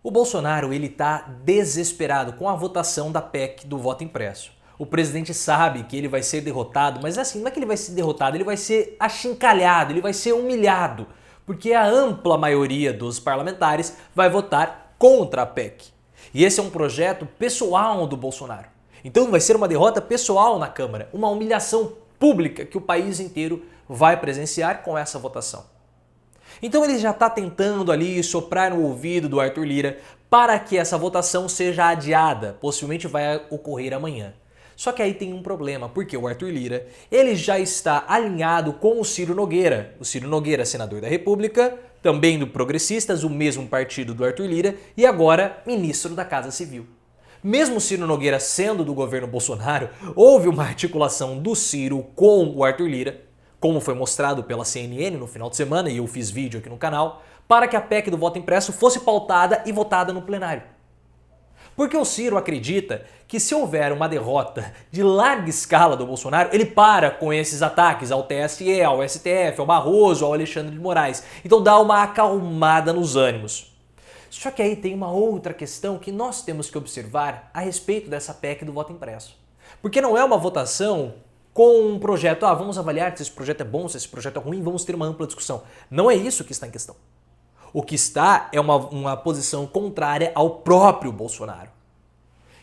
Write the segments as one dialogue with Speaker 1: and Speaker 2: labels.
Speaker 1: O Bolsonaro ele está desesperado com a votação da PEC do voto impresso. O presidente sabe que ele vai ser derrotado, mas assim, não é que ele vai ser derrotado, ele vai ser achincalhado, ele vai ser humilhado, porque a ampla maioria dos parlamentares vai votar contra a PEC. E esse é um projeto pessoal do Bolsonaro. Então vai ser uma derrota pessoal na Câmara, uma humilhação pública que o país inteiro vai presenciar com essa votação. Então ele já está tentando ali soprar no ouvido do Arthur Lira para que essa votação seja adiada, possivelmente vai ocorrer amanhã. Só que aí tem um problema, porque o Arthur Lira ele já está alinhado com o Ciro Nogueira. O Ciro Nogueira, senador da República, também do Progressistas, o mesmo partido do Arthur Lira, e agora ministro da Casa Civil. Mesmo o Ciro Nogueira sendo do governo Bolsonaro, houve uma articulação do Ciro com o Arthur Lira, como foi mostrado pela CNN no final de semana, e eu fiz vídeo aqui no canal, para que a PEC do voto impresso fosse pautada e votada no plenário. Porque o Ciro acredita que se houver uma derrota de larga escala do Bolsonaro, ele para com esses ataques ao TSE, ao STF, ao Barroso, ao Alexandre de Moraes. Então dá uma acalmada nos ânimos. Só que aí tem uma outra questão que nós temos que observar a respeito dessa PEC do voto impresso. Porque não é uma votação com um projeto, vamos avaliar se esse projeto é bom, se esse projeto é ruim, vamos ter uma ampla discussão. Não é isso que está em questão. O que está é uma posição contrária ao próprio Bolsonaro.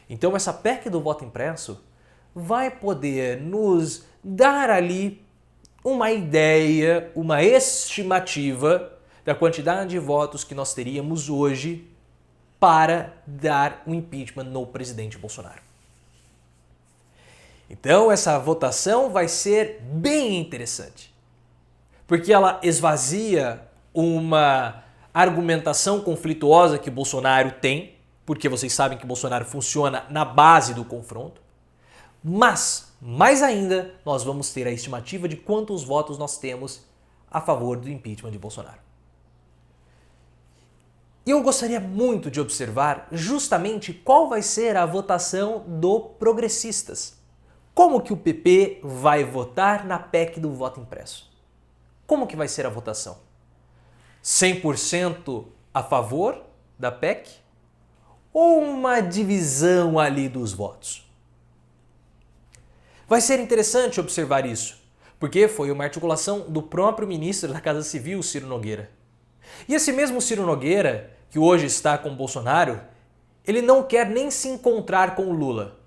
Speaker 1: Então essa PEC do voto impresso vai poder nos dar ali uma ideia, uma estimativa da quantidade de votos que nós teríamos hoje para dar um impeachment no presidente Bolsonaro. Então essa votação vai ser bem interessante, porque ela esvazia uma argumentação conflituosa que Bolsonaro tem, porque vocês sabem que Bolsonaro funciona na base do confronto, mas, mais ainda, nós vamos ter a estimativa de quantos votos nós temos a favor do impeachment de Bolsonaro. E eu gostaria muito de observar justamente qual vai ser a votação do Progressistas. Como que o PP vai votar na PEC do voto impresso? Como que vai ser a votação? 100% a favor da PEC? Ou uma divisão ali dos votos? Vai ser interessante observar isso, porque foi uma articulação do próprio ministro da Casa Civil, Ciro Nogueira. E esse mesmo Ciro Nogueira, que hoje está com Bolsonaro, ele não quer nem se encontrar com o Lula.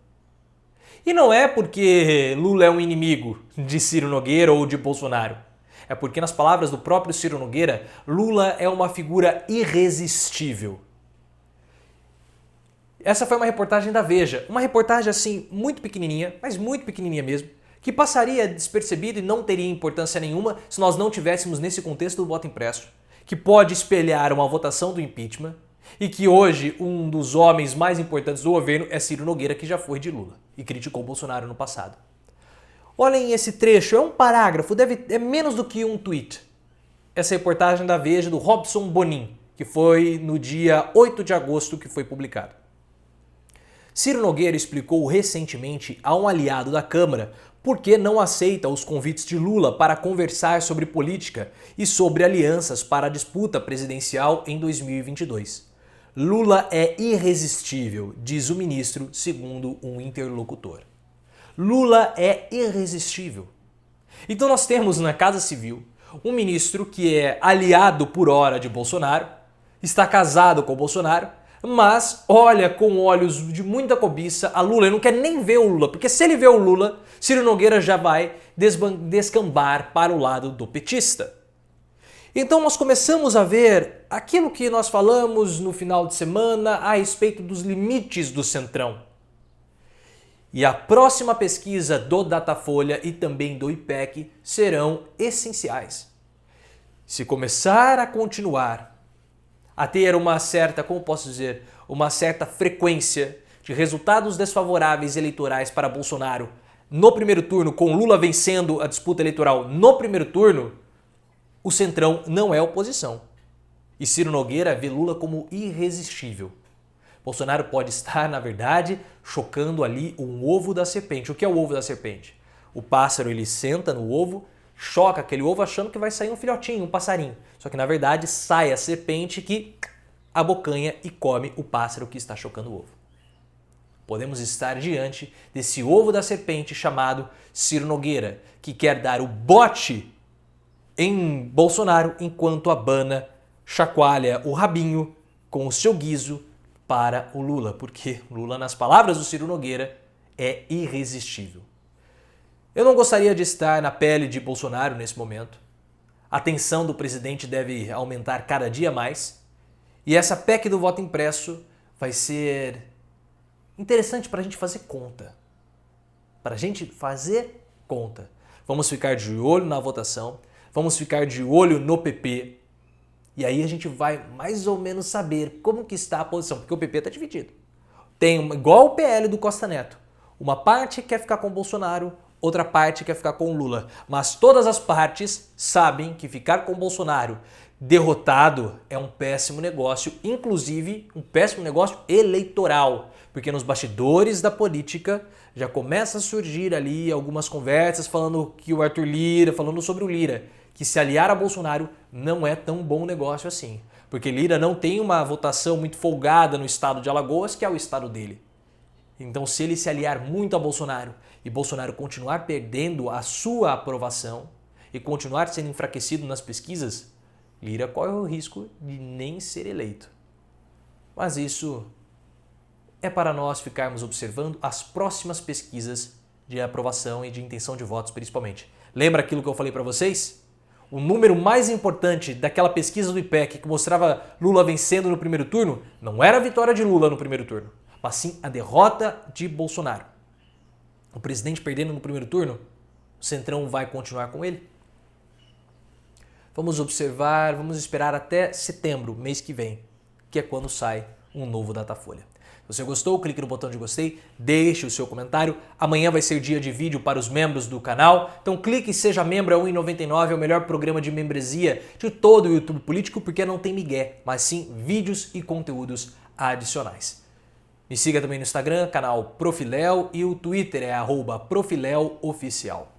Speaker 1: E não é porque Lula é um inimigo de Ciro Nogueira ou de Bolsonaro. É porque, nas palavras do próprio Ciro Nogueira, Lula é uma figura irresistível. Essa foi uma reportagem da Veja, uma reportagem assim muito pequenininha, mas muito pequenininha mesmo, que passaria despercebida e não teria importância nenhuma se nós não tivéssemos nesse contexto do voto impresso, que pode espelhar uma votação do impeachment e que hoje um dos homens mais importantes do governo é Ciro Nogueira, que já foi de Lula e criticou Bolsonaro no passado. Olhem esse trecho, é um parágrafo, é menos do que um tweet. Essa reportagem da Veja do Robson Bonin, que foi no dia 8 de agosto que foi publicado. Ciro Nogueira explicou recentemente a um aliado da Câmara por que não aceita os convites de Lula para conversar sobre política e sobre alianças para a disputa presidencial em 2022. Lula é irresistível, diz o ministro, segundo um interlocutor. Lula é irresistível. Então nós temos na Casa Civil um ministro que é aliado por hora de Bolsonaro, está casado com Bolsonaro, mas olha com olhos de muita cobiça a Lula. Ele não quer nem ver o Lula, porque se ele vê o Lula, Ciro Nogueira já vai descambar para o lado do petista. Então nós começamos a ver aquilo que nós falamos no final de semana a respeito dos limites do Centrão. E a próxima pesquisa do Datafolha e também do IPEC serão essenciais. Se começar a continuar a ter uma certa, como posso dizer, uma certa frequência de resultados desfavoráveis eleitorais para Bolsonaro no primeiro turno, com Lula vencendo a disputa eleitoral no primeiro turno, o Centrão não é oposição. E Ciro Nogueira vê Lula como irresistível. Bolsonaro pode estar, na verdade, chocando ali um ovo da serpente. O que é o ovo da serpente? O pássaro ele senta no ovo, choca aquele ovo achando que vai sair um filhotinho, um passarinho. Só que na verdade sai a serpente que abocanha e come o pássaro que está chocando o ovo. Podemos estar diante desse ovo da serpente chamado Ciro Nogueira, que quer dar o bote em Bolsonaro enquanto abana, chacoalha o rabinho com o seu guiso para o Lula, porque Lula, nas palavras do Ciro Nogueira, é irresistível. Eu não gostaria de estar na pele de Bolsonaro nesse momento. A tensão do presidente deve aumentar cada dia mais e essa PEC do voto impresso vai ser interessante para a gente fazer conta. Para a gente fazer conta. Vamos ficar de olho na votação, vamos ficar de olho no PP. E aí a gente vai mais ou menos saber como que está a posição, porque o PP está dividido. Tem igual o PL do Costa Neto. Uma parte quer ficar com o Bolsonaro, outra parte quer ficar com o Lula. Mas todas as partes sabem que ficar com o Bolsonaro derrotado é um péssimo negócio, inclusive um péssimo negócio eleitoral. Porque nos bastidores da política já começa a surgir ali algumas conversas falando que o Arthur Lira, falando sobre o Lira, que se aliar a Bolsonaro não é tão bom negócio assim. Porque Lira não tem uma votação muito folgada no estado de Alagoas, que é o estado dele. Então, se ele se aliar muito a Bolsonaro e Bolsonaro continuar perdendo a sua aprovação e continuar sendo enfraquecido nas pesquisas, Lira corre o risco de nem ser eleito. Mas isso é para nós ficarmos observando as próximas pesquisas de aprovação e de intenção de votos, principalmente. Lembra aquilo que eu falei para vocês? O número mais importante daquela pesquisa do IPEC que mostrava Lula vencendo no primeiro turno não era a vitória de Lula no primeiro turno, mas sim a derrota de Bolsonaro. O presidente perdendo no primeiro turno, o Centrão vai continuar com ele? Vamos observar, vamos esperar até setembro, mês que vem, que é quando sai um novo Datafolha. Se você gostou, clique no botão de gostei, deixe o seu comentário. Amanhã vai ser dia de vídeo para os membros do canal, então clique e seja membro, é R$ 1,99, é o melhor programa de membresia de todo o YouTube político, porque não tem migué, mas sim vídeos e conteúdos adicionais. Me siga também no Instagram, canal Profiléu, e o Twitter é @profileoficial.